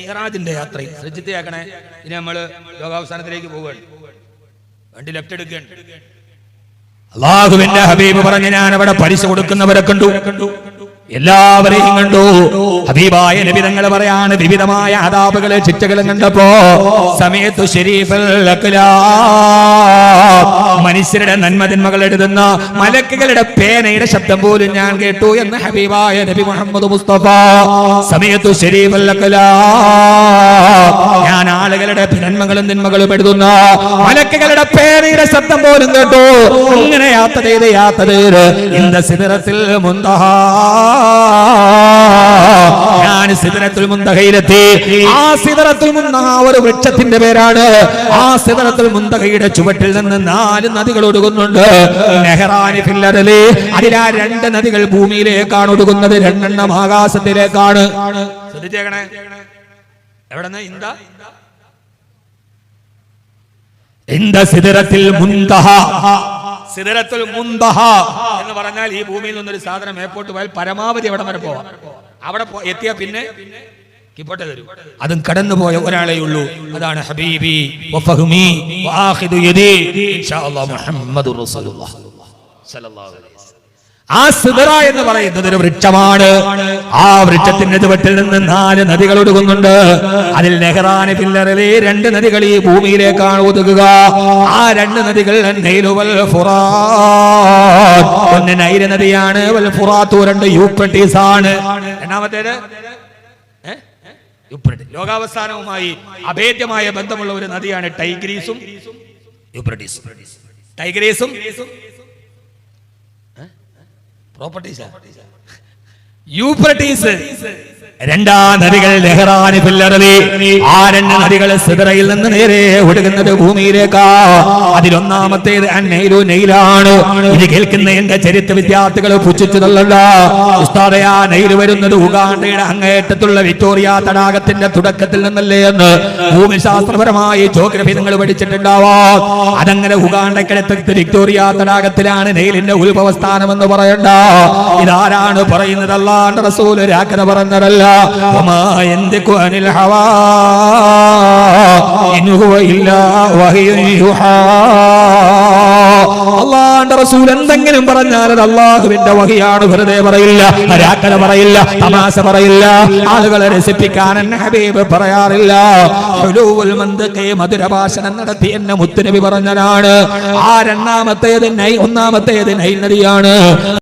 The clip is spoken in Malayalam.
മിഅ്റാജിന്റെ യാത്രയിൽ ശ്രദ്ധിച്ചേക്കണേ. ഇനി നമ്മള് ലോകാവസാനത്തിലേക്ക് പോവുകയാണ്. വണ്ടി ലെഫ്റ്റ് എടുക്കുകയാണ്. അല്ലാഹുവിന്റെ ഹബീബ് പറഞ്ഞു, ഞാൻ അവിടെ പലിശ കൊടുക്കുന്നവരെ കണ്ടു, എല്ലാവരെയും കണ്ടു. ഹബീബായ നബി തങ്ങൾ പറയാണ്, വിവിധമായ അദാബുകളെ ശിക്ഷകളും കണ്ടപ്പോ സമയത്തു ശരീഫൽ മനുഷ്യരുടെ നന്മതിന്മകൾ എഴുതുന്ന മലക്കുകളുടെ പേനയുടെ ശബ്ദം പോലും ഞാൻ കേട്ടു എന്ന് ഹബീബായ നബി മുഹമ്മദ് മുസ്തഫ. സമയത്തു ശരീഫൽ ഞാൻ ആളുകളുടെ നന്മകളും തിന്മകളും എഴുതുന്ന മലക്കുകളുടെ പേനയുടെ ശബ്ദം പോലും കേട്ടു. ഇങ്ങനെ യാത്ര ചെയ്ത് ഇന്ദ സിദ്റത്തിൽ മുന്തഹ, ഞാൻ സിദ്റത്തുൽ മുന്തഹയിലെത്തി. ആ സിദ്റത്തുൽ മുന്തഹ ഒരു വൃക്ഷത്തിന്റെ പേരാണ്. ആ സിദ്റത്തുൽ മുന്തഹയുടെ ചുവട്ടിൽ നിന്ന് 4 നദികൾ ഒഴുകുന്നുണ്ട്. നെഹ്റാനി ഫിൽ അർളി, അതിലാ 2 നദികൾ ഭൂമിയിലേക്കാണ് ഒഴുകുന്നത്, 2 ആകാശത്തിലേക്കാണ്. ശ്രദ്ധിച്ചേക്കണേ. എവിടെന്ന്? ഇന്ദ സിദ്റത്തിൽ മുന്തഹ. സിദ്റത്തുൽ മുന്തഹ എന്ന് പറഞ്ഞാൽ ഈ ഭൂമിയിൽ നിന്നൊരു സാധനം മേപ്പോട്ട് പോയാൽ പരമാവധി എവിടെ വരെ പോവാം. അവിടെ എത്തിയാൽ പിന്നെ കിപ്പോട്ടെ തരും. അതും കടന്നുപോയ ഒരാളേ ഉള്ളൂ. അതാണ് ഹബീബി വഫഹ്മി വആഖിദു യദി ഇൻഷാ അല്ലാഹ് മുഹമ്മദുർ റസൂലുള്ളാഹ് സ്വല്ലല്ലാഹു അലൈഹി വസല്ലം. ആ സിദ്റ എന്ന് പറയുന്നത് ഒരു വൃക്ഷമാണ്. ആ വൃക്ഷത്തിന്റെ ചുവട്ടിൽ നിന്ന് 4 നദികൾ ഒഴുകുന്നുണ്ട്. അതിൽ നെഹ്റാനി ഫിൽ അർളി, 2 നദികൾ ഈ ഭൂമിയിലേക്കാണ് ഒഴുകുക. ആ 2 നദികൾ നൈലു വൽ ഫുറാത്ത്. ഒന്ന് നൈൽ നദിയാണ്, വൽ ഫുറാത്ത് 2 യൂഫ്രട്ടീസ് ആണ്. രണ്ടാമത്തേത് യൂഫ്രട്ടീസ്. ലോകാവസാനവുമായി അഭേദ്യമായ ബന്ധമുള്ള ഒരു നദിയാണ് ടൈഗ്രീസും യൂഫ്രട്ടീസും. ടൈഗ്രീസും യൂഫ്രട്ടീസ് 2 നദികൾ നെഹ്റാനി ഫിൽ അർളി. ആ 2 നദികൾ സിദ്റയിൽ നിന്ന് നേരെ ഒഴുകുന്നത് ഭൂമിയിലേക്കാ. അതിലൊന്നാമത്തേത് നൈലു, നൈലാണ്. ഇത് കേൾക്കുന്ന എന്റെ ചരിത്ര വിദ്യാർത്ഥികൾ പുച്ഛിച്ചു തള്ളണ്ട. ഉസ്താദേ, ആ നൈല് വരുന്നത് ഉഗാണ്ടയുടെ അങ്ങേറ്റത്തുള്ള വിക്ടോറിയ തടാകത്തിന്റെ തുടക്കത്തിൽ നിന്നല്ലേ എന്ന് ഭൂമിശാസ്ത്രപരമായി ജോഗ്രഫി നിങ്ങൾ പഠിച്ചിട്ടുണ്ടാവാം. അതങ്ങനെ ഉഗാണ്ടക്കടുത്ത് വിക്ടോറിയ തടാകത്തിലാണ് നൈലിന്റെ ഉത്ഭവസ്ഥാനം എന്ന് പറയണ്ട. ഇതാരാണ് പറയുന്നത്? അല്ലാഹുവിന്റെ റസൂൽ രാക്കന പറഞ്ഞതല്ല. വമാ യന്തിഖു അനിൽ ഹവാ ഇൻ ഹുവ ഇല്ലാ വഹ്യുൻ യുഹാ. അല്ലാഹുവിന്റെ റസൂൽ എന്തെങ്കിലും പറഞ്ഞാൽ അത് അല്ലാഹുവിന്റെ വഹിയാണ്. വെറുതെ പറയില്ല, രാക്കന പറയില്ല, തമാശ പറയില്ല, ആളുകളെ രസിപ്പിക്കാൻ ഹബീബ് പറയാറില്ല. ഹുലൂവുൽ മന്തിഖി, മധുര ഭാഷണം നടത്തി എന്നെ മുത്തുനബി പറഞ്ഞതാണ്. ആ ഒന്നാമത്തേത് നൈൽ നദിയാണ്.